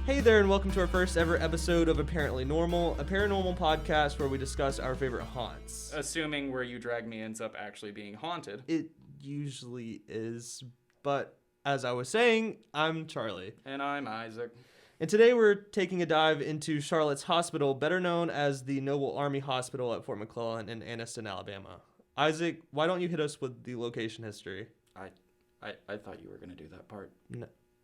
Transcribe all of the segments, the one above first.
Hey there, and welcome to our first ever episode of Apparently Normal, a paranormal podcast where we discuss our favorite haunts. Assuming Where You Drag Me ends up actually being haunted. It usually is, but as I was saying, I'm Charlie. And I'm Isaac. And today we're taking a dive into Charlotte's Hospital, better known as the Noble Army Hospital at Fort McClellan in Anniston, Alabama. Isaac, why don't you hit us with the location history? I thought you were going to do that part.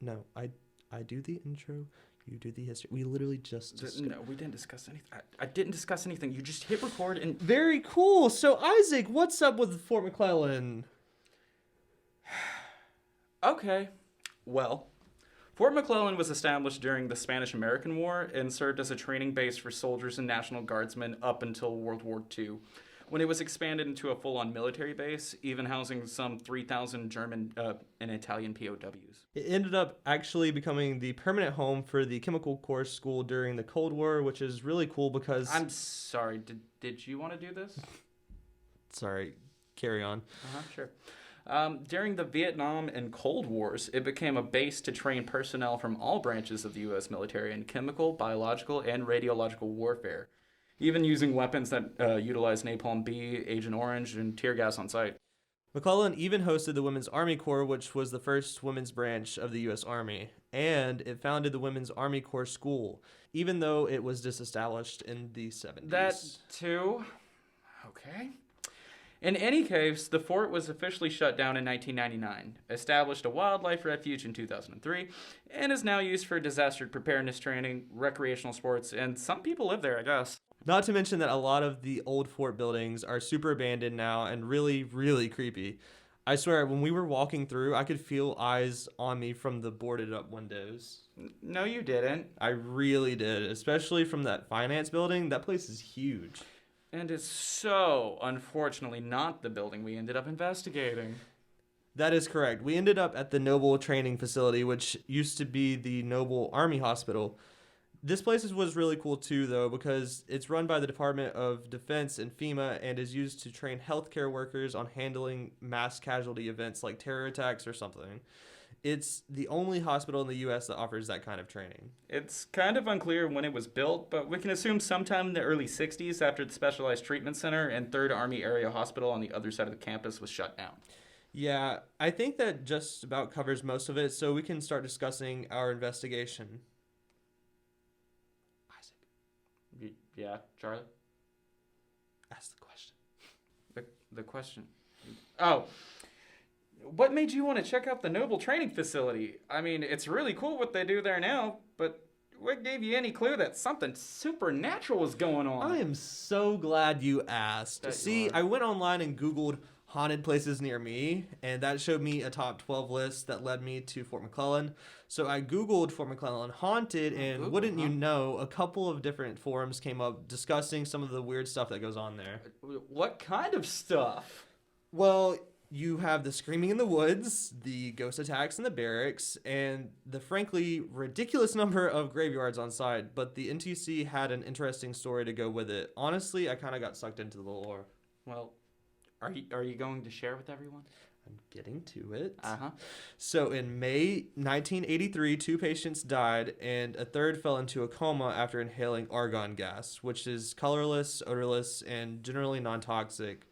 No, I do the intro. You do the history. We literally just discussed. No, we didn't discuss anything. I didn't discuss anything. You just hit record and... Very cool. So, Isaac, what's up with Fort McClellan? Okay. Well, Fort McClellan was established during the Spanish-American War and served as a training base for soldiers and National Guardsmen up until World War II, when it was expanded into a full-on military base, even housing some 3,000 German and Italian POWs. It ended up actually becoming the permanent home for the Chemical Corps School during the Cold War, which is really cool because... I'm sorry, did you want to do this? Sorry, carry on. Sure. During the Vietnam and Cold Wars, it became a base to train personnel from all branches of the U.S. military in chemical, biological, and radiological warfare, even using weapons that utilize Napalm B, Agent Orange, and tear gas on site. McClellan even hosted the Women's Army Corps, which was the first women's branch of the U.S. Army, and it founded the Women's Army Corps School, even though it was disestablished in the 70s. That too? Okay. In any case, the fort was officially shut down in 1999, established a wildlife refuge in 2003, and is now used for disaster preparedness training, recreational sports, and some people live there, I guess. Not to mention that a lot of the old fort buildings are super abandoned now and really, really creepy. I swear, when we were walking through, I could feel eyes on me from the boarded up windows. No, you didn't. I really did, especially from that finance building. That place is huge. And it's so, unfortunately, not the building we ended up investigating. That is correct. We ended up at the Noble Training Facility, which used to be the Noble Army Hospital. This place was really cool too, though, because it's run by the Department of Defense and FEMA and is used to train healthcare workers on handling mass casualty events like terror attacks or something. It's the only hospital in the U.S. that offers that kind of training. It's kind of unclear when it was built, but we can assume sometime in the early 60s after the Specialized Treatment Center and 3rd Army Area Hospital on the other side of the campus was shut down. Yeah, I think that just about covers most of it, so we can start discussing our investigation. Yeah, Charlie? Ask the question. The question. Oh. What made you want to check out the Noble Training Facility? I mean, it's really cool what they do there now, but what gave you any clue that something supernatural was going on? I am so glad you asked. See, I went online and Googled haunted places near me, and that showed me a top 12 list that led me to Fort McClellan. So I Googled Fort McClellan haunted, and wouldn't you know, a couple of different forums came up discussing some of the weird stuff that goes on there. What kind of stuff? Well, you have the screaming in the woods, the ghost attacks in the barracks, and the frankly ridiculous number of graveyards on site, but the NTC had an interesting story to go with it. Honestly, I kind of got sucked into the lore. Well, are you going to share with everyone? I'm getting to it. Uh-huh. So in May 1983, 2 patients died, and a third fell into a coma after inhaling argon gas, which is colorless, odorless, and generally non-toxic.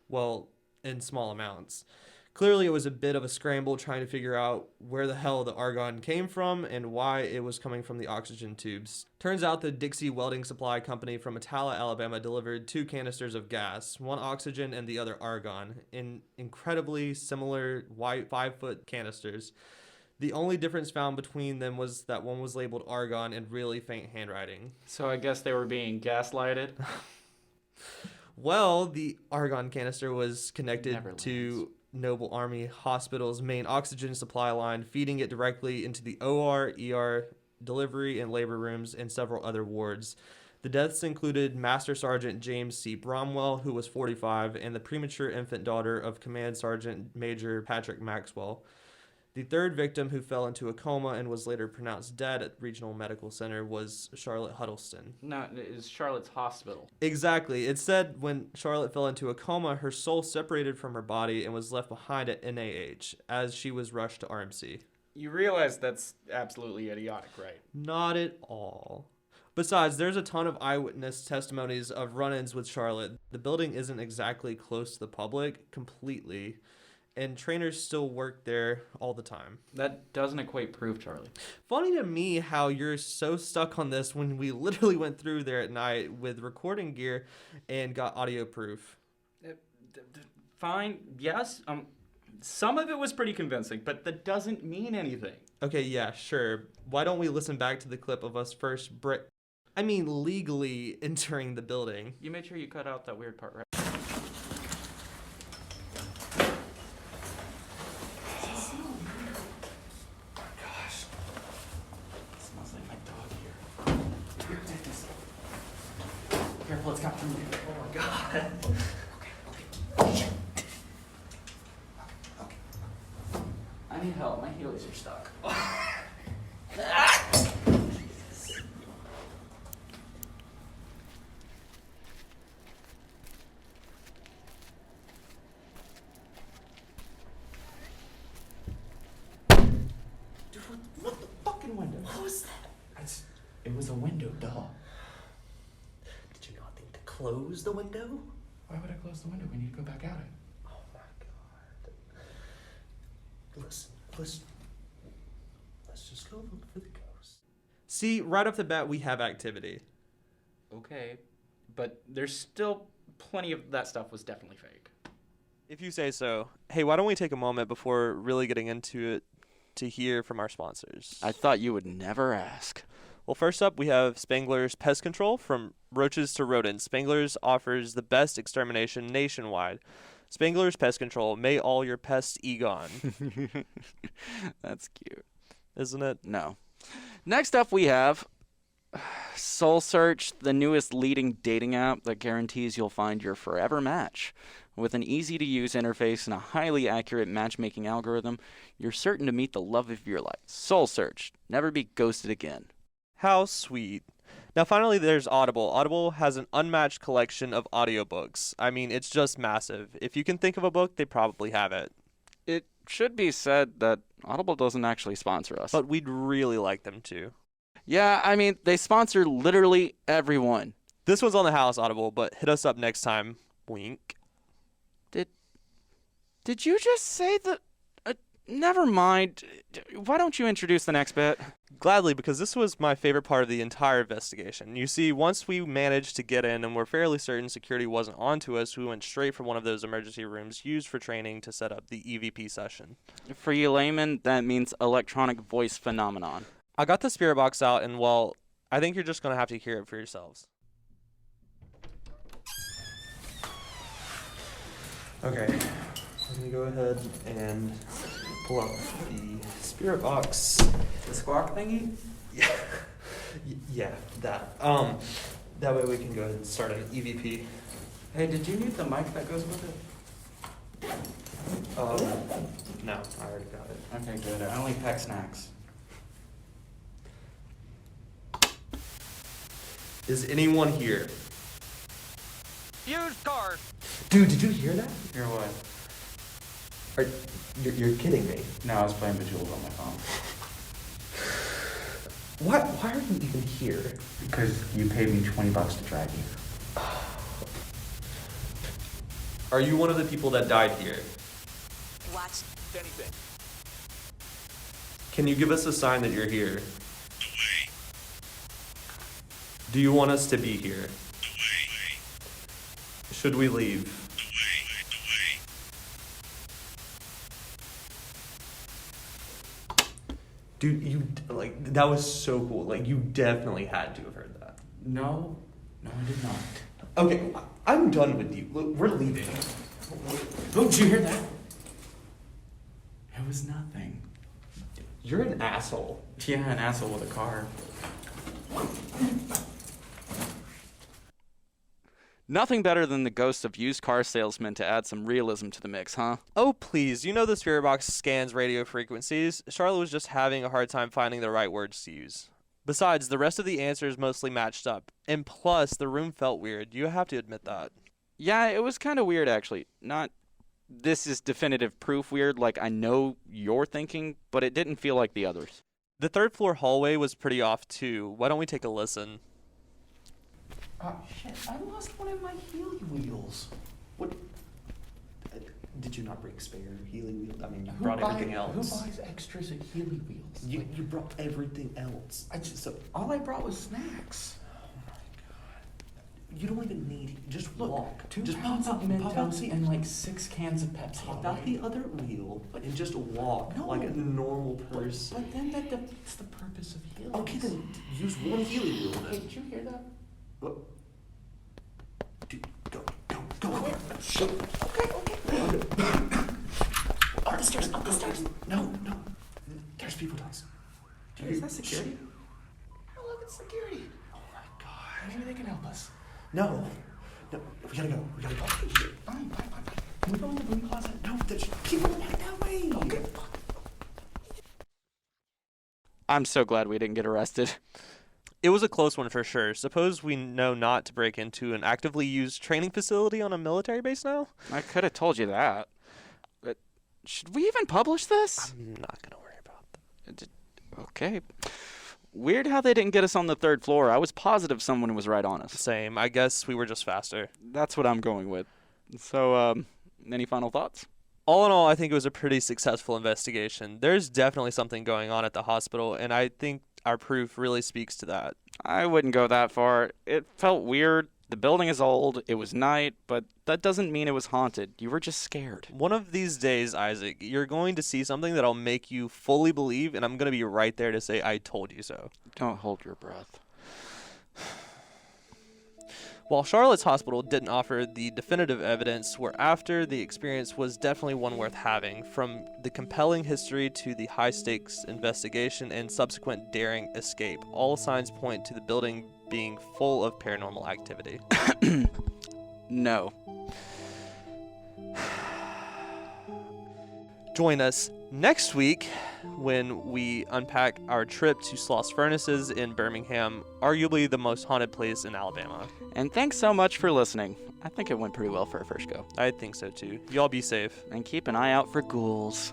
Well, in small amounts. Clearly, it was a bit of a scramble trying to figure out where the hell the argon came from and why it was coming from the oxygen tubes. Turns out the Dixie Welding Supply Company from Attala, Alabama delivered 2 canisters of gas, one oxygen and the other argon, in incredibly similar white 5-foot canisters. The only difference found between them was that one was labeled argon in really faint handwriting. So I guess they were being gaslighted? Well, the argon canister was connected to Noble Army Hospital's main oxygen supply line, feeding it directly into the OR, ER, delivery, and labor rooms, and several other wards. The deaths included Master Sergeant James C. Bromwell, who was 45, and the premature infant daughter of Command Sergeant Major Patrick Maxwell. The third victim, who fell into a coma and was later pronounced dead at Regional Medical Center, was Charlotte Huddleston. No, it's Charlotte's hospital. Exactly. It said when Charlotte fell into a coma, her soul separated from her body and was left behind at NAH as she was rushed to RMC. You realize that's absolutely idiotic, right? Not at all. Besides, there's a ton of eyewitness testimonies of run-ins with Charlotte. The building isn't exactly close to the public completely, and trainers still work there all the time. That doesn't equate proof, Charlie. Funny to me how you're so stuck on this when we literally went through there at night with recording gear and got audio proof. Fine, yes. Some of it was pretty convincing, but that doesn't mean anything. Okay, yeah, sure. Why don't we listen back to the clip of us first legally entering the building? You made sure you cut out that weird part, right? Gosh. It smells like my dog here. Here, take this. Careful, it's got through you. Oh my god. Okay. I need help. My heelys are stuck. Jesus. Dude, what the fucking window? What was that? It was a window, duh. Did you not think to close the window? Why would I close the window? We need to go back out it. Oh my god. Listen. Let's just go look for the ghost. See, right off the bat, we have activity. Okay, but there's still plenty of that stuff was definitely fake. If you say so. Hey, why don't we take a moment before really getting into it to hear from our sponsors? I thought you would never ask. Well, first up, we have Spangler's Pest Control. From roaches to rodents, Spangler's offers the best extermination nationwide. Spangler's Pest Control. May all your pests be gone. That's cute. Isn't it? No. Next up, we have Soul Search, the newest leading dating app that guarantees you'll find your forever match. With an easy-to-use interface and a highly accurate matchmaking algorithm, you're certain to meet the love of your life. Soul Search. Never be ghosted again. How sweet. Now, finally, there's Audible. Audible has an unmatched collection of audiobooks. I mean, it's just massive. If you can think of a book, they probably have it. It should be said that Audible doesn't actually sponsor us. But we'd really like them to. Yeah, I mean, they sponsor literally everyone. This one's on the house, Audible, but hit us up next time. Wink. Did you just say that? Never mind. Why don't you introduce the next bit? Gladly, because this was my favorite part of the entire investigation. You see, once we managed to get in and we're fairly certain security wasn't onto us, we went straight for one of those emergency rooms used for training to set up the EVP session. For you laymen, that means electronic voice phenomenon. I got the spirit box out, and well, I think you're just going to have to hear it for yourselves. Okay, I'm going to go ahead and pull up the spirit box. The squawk thingy? Yeah, that. That way we can go ahead and start an EVP. Hey, did you need the mic that goes with it? No, I already got it. Okay, good. I only pack snacks. Is anyone here? Used cars. Dude, did you hear that? Hear what? You're kidding me. No, I was playing Bejeweled on my phone. Why are you even here? Because you paid me $20 to drive you. Are you one of the people that died here? Watch Anything. Can you give us a sign that you're here? Do you want us to be here? Should we leave? Dude, that was so cool. You definitely had to have heard that. No, I did not. Okay, I'm done with you. Look, we're leaving. Oh, did you hear that? It was nothing. You're an asshole. Yeah, an asshole with a car. Nothing better than the ghost of used car salesmen to add some realism to the mix, huh? Oh, please. You know the spirit box scans radio frequencies. Charlotte was just having a hard time finding the right words to use. Besides, the rest of the answers mostly matched up. And plus, the room felt weird. You have to admit that. Yeah, it was kind of weird, actually. Not this is definitive proof weird. Like, I know you're thinking, but it didn't feel like the others. The third floor hallway was pretty off too. Why don't we take a listen? Oh, shit, I lost one of my Healy wheels. What? Did you not bring spare Healy wheels? I mean, you brought everything else. Who buys extras at Healy wheels? You brought everything else. All I brought was snacks. You don't even need. Just Look, walk. 2 just pounds of pop out Mentos the, and like 6 cans of Pepsi. pop out the other wheel and just walk No. like a normal person. But then that defeats the purpose of Healy. Okay, then use one Healy wheel Hey, then. did you hear that? What? Dude, go. Okay. Up the stairs. No. There's people downstairs. Hey, is that security? Oh, look, it's security. Oh my god. Maybe they can help us. No, we gotta go. Fine. Can we go in the broom closet? No, there's people back that way. Okay, fuck. I'm so glad we didn't get arrested. It was a close one for sure. Suppose we know not to break into an actively used training facility on a military base now? I could have told you that. But should we even publish this? I'm not going to worry about that. Okay. Weird how they didn't get us on the 3rd floor. I was positive someone was right on us. Same. I guess we were just faster. That's what I'm going with. So, any final thoughts? All in all, I think it was a pretty successful investigation. There's definitely something going on at the hospital, and I think our proof really speaks to that. I wouldn't go that far. It felt weird. The building is old. It was night, but that doesn't mean it was haunted. You were just scared. One of these days, Isaac, you're going to see something that'll make you fully believe, and I'm going to be right there to say, I told you so. Don't hold your breath. While Charlotte's hospital didn't offer the definitive evidence, we're after, the experience was definitely one worth having. From the compelling history to the high-stakes investigation and subsequent daring escape, all signs point to the building being full of paranormal activity. No. Join us next week when we unpack our trip to Sloss Furnaces in Birmingham, arguably the most haunted place in Alabama. And thanks so much for listening. I think it went pretty well for a first go. I think so too. Y'all be safe. And keep an eye out for ghouls.